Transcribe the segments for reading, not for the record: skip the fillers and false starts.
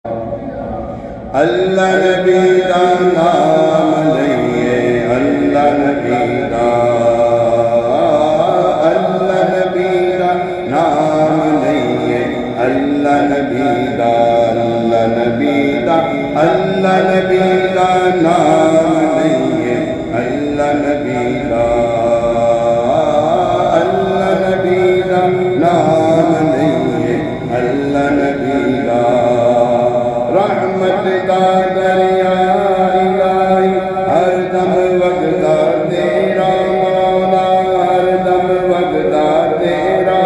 اللہ نبی دا نام لئیے، اللہ نبی دا، اللہ نبی دا نام لئیے، اللہ نبی دا، اللہ نبی دا، اللہ نبی دا نام لئیے، اللہ نبی دا، اللہ نبی دا نام لئیے، اللہ نبی دا، رحمت دا دریا الہی ہر دم وگدا تیرا مولا، ہر دم وگدا تیرا،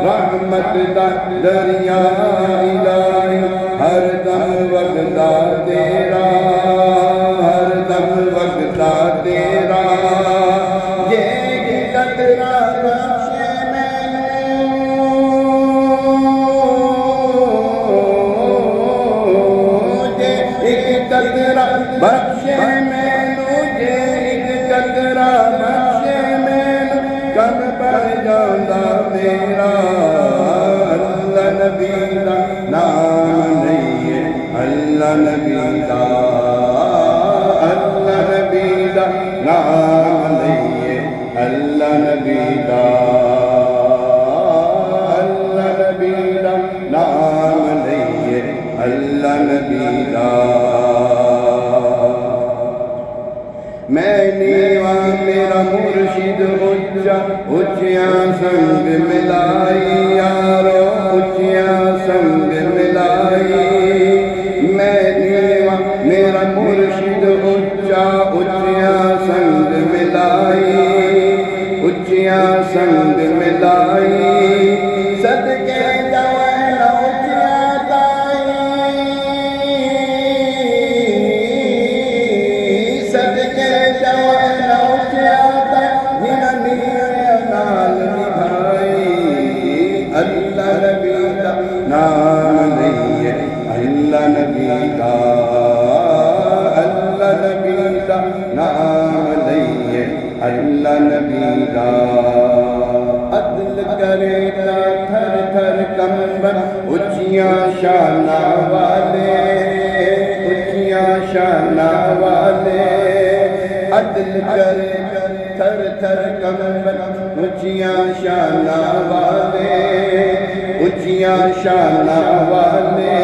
رحمت دا دریا الہی ہر دم وگدا تیرا، ہر دم وگدا تیرا، یہ قطرہ بخشے بخشے مینو، جے ایک قطرہ بخشے مینو، کم پڑ جاندا میرا، اللہ نبی دا نام لئیے، اللہ نبی دا، اللہ نبی دا نام لئیے، اللہ نبی دا، اللہ نبی دا نام لئیے، اللہ نبی دا، میں نیواں میرا مرشد اچا، اچیاں سنگ ملائی یارو، اچیاں سنگ ملائی، میں نیواں میرا مرشد اچا، اچیاں سنگ ملائی، اچیاں سنگ ملائی، صدقے جوان اچیاں تائی، صدقے جوان اچیاں تائی، نال نبھائی، اللہ نبی دا نام لئیے، اللہ نبی دا، اللہ نبی دا نام لئیے، اللہ نبی دا، عدل کرے تا تھر تھر کمبر، اچیاں شانہ والے، اچیاں شانہ والے، عدل کرے تھر تھر کمبر، اچیاں شانہ والے، اچیاں شانہ والے،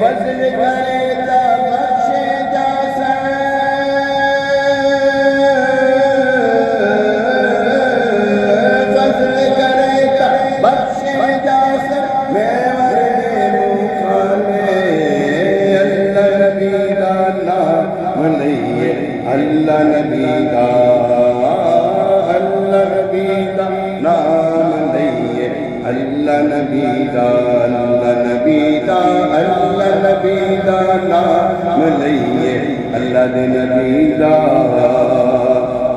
فضل کرے تا بخشے جاسر، فضل کرے تا بخشے جاسر، میں ورے مخانے، اللہ نبی دا نام لئیے، اللہ نبی دا، اللہ نبی دا نام لئیے، اللہ نبی دا، اللہ نبی دا، اللہ نبی دا نام لئیے، اللہ دے نبی دا،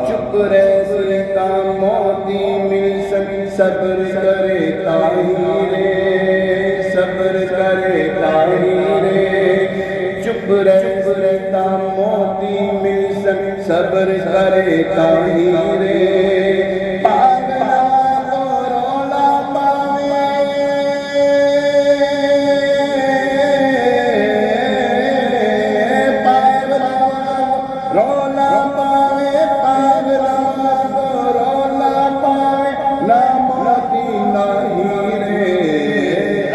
چپ رہے تا موتی مل سکے، صبر کرے طاہرے، صبر کرے طاہرے، چپ رہے تا موتی مل سکے، صبر کرے طاہرے، پاگلا تو رولا پاوے، پاگلا رولا پاوے، پاگلا تو رولا پاوے، نہ موتی نہ ہیرے،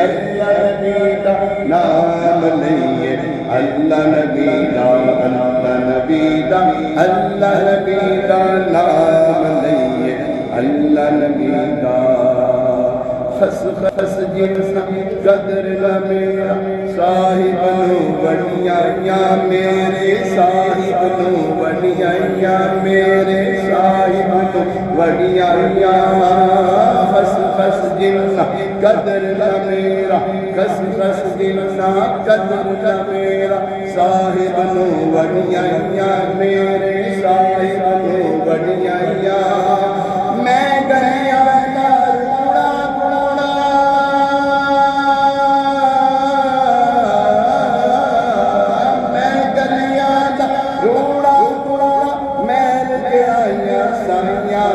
اللہ نبی دا نام لئیے، اللہ نبی دا، اللہ نبی دا، اللہ نبی دا نام لئیے، اللہ نبی دا، خس خس جنسا قدر نہ میرا، صاحب نو بڑیاں میرے، صاحب نو بڑیاں میرے، صاحب نو بڑیاں، خس خس جنسا قدر نہ میرا، خس خس جنسا قدر نہ میرا، صاحب نو بڑیاں میرے، صاحب نو بڑیاں، میں گیا روڑا گوڑا، میں گیا روڑا گوڑا، میں گیا سائیاں،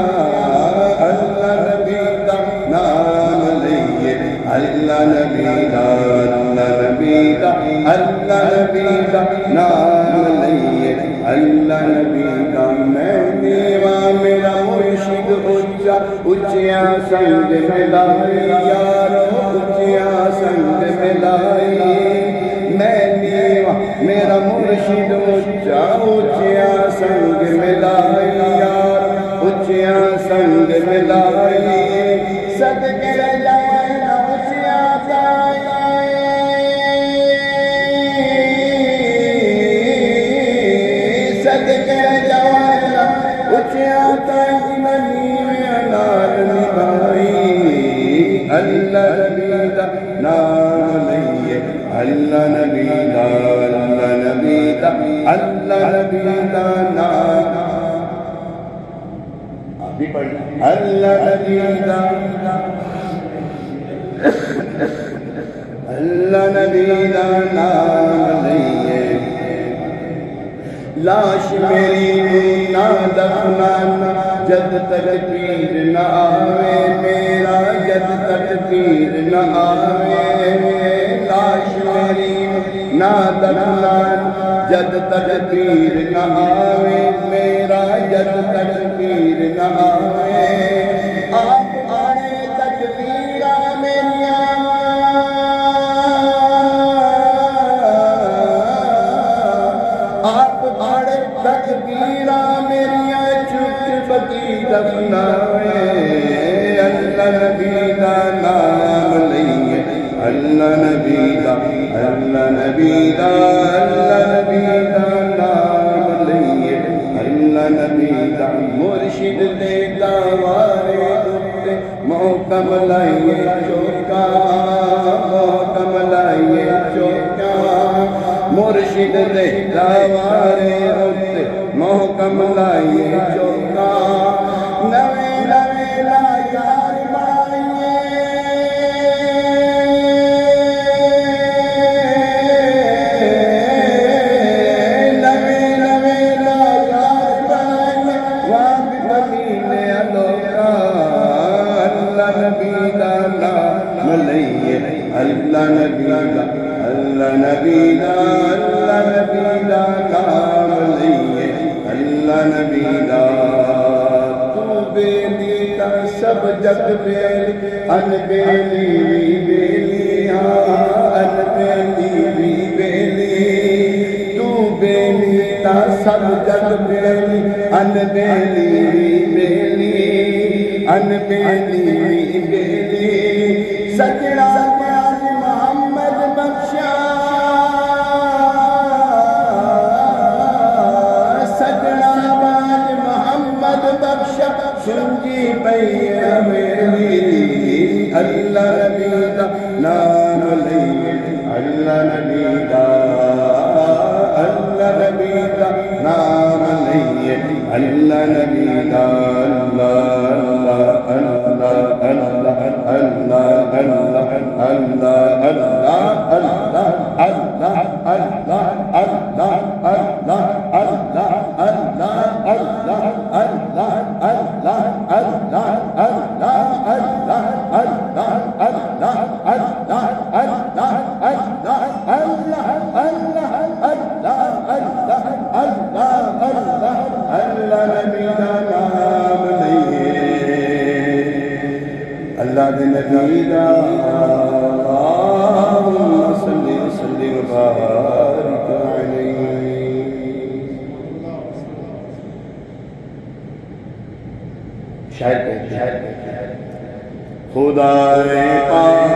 اللہ نبی دا نام لئیے، اللہ نبی دا، اللہ نبی دا اللہ نبی دا نام لئیے اللہ نبی دا میں دیوا میرا مرشد اچھا اچھیا سنگ ملائی یارو اچھیا سنگ ملائی میں دیوا میرا مرشد اچھا اچھیا سنگ ملائی یارو اچھیا سنگ ملائی صدقے جانا اچھیا صدقے جانا اچھیا تائی منی انار نبھائی اللہ نبی دا نام لئیے اللہ نبی دا اللہ نبی دا اللہ نبی دا نام آپ بھی پڑھنا اللہ نبی دا اللہ نبی دا نام لئیے لاش میری نہ دفنانا جد تک پیر نہ آوے میرا جد تک پیر نہ آوے لاش میری نہ دفنانا جد تک پیر نہ آوے میرا جد تک پیر نہ آوے آپ آنے تکبیرہ میریاں تکبیرہ میریاں چک بکی دفناوے اللہ نبی دا نام لئیے اللہ نبی دا اللہ نبی دا اللہ نبی دا نام لئیے اللہ نبی دا مرشد دے داوارے دتے محکم لائیے چوکا محکم لائیے چوکا مرشد دے داوارے دتے محکم لائیے چوکا نوے نوے لائیار مائیے نوے نوے لائیار مائیے واب کمینے الوکا اللہ نبی دا نام لئیے اللہ نبی دا اللہ نبی دا اللہ نبی دا نام لئیے اللہ نبی دا تو بیلی تا سب جگ بیلی ان بیلی وی بیلی ان بیلی وی بیلی تو بیلی تا سب جگ بیلی ان بیلی وی بیلی ان بیلی وی بیلی سجڑا پیاز محمد بخشا سنجی پئی میری اللہ نبی دا نام لئیے اللہ نبی دا اللہ نبی دا نام لئیے اللہ نبی دا اللہ اللہ اللہ اللہ اللہ اللہ اللہ اللہ اللہ اللہ اللہ اللہ اللہ اللہ اللہ نبی دا نام لئیے اللہ دے نبی دا اللہم صلی وسلم وبارک علیہ شاید خدا پاک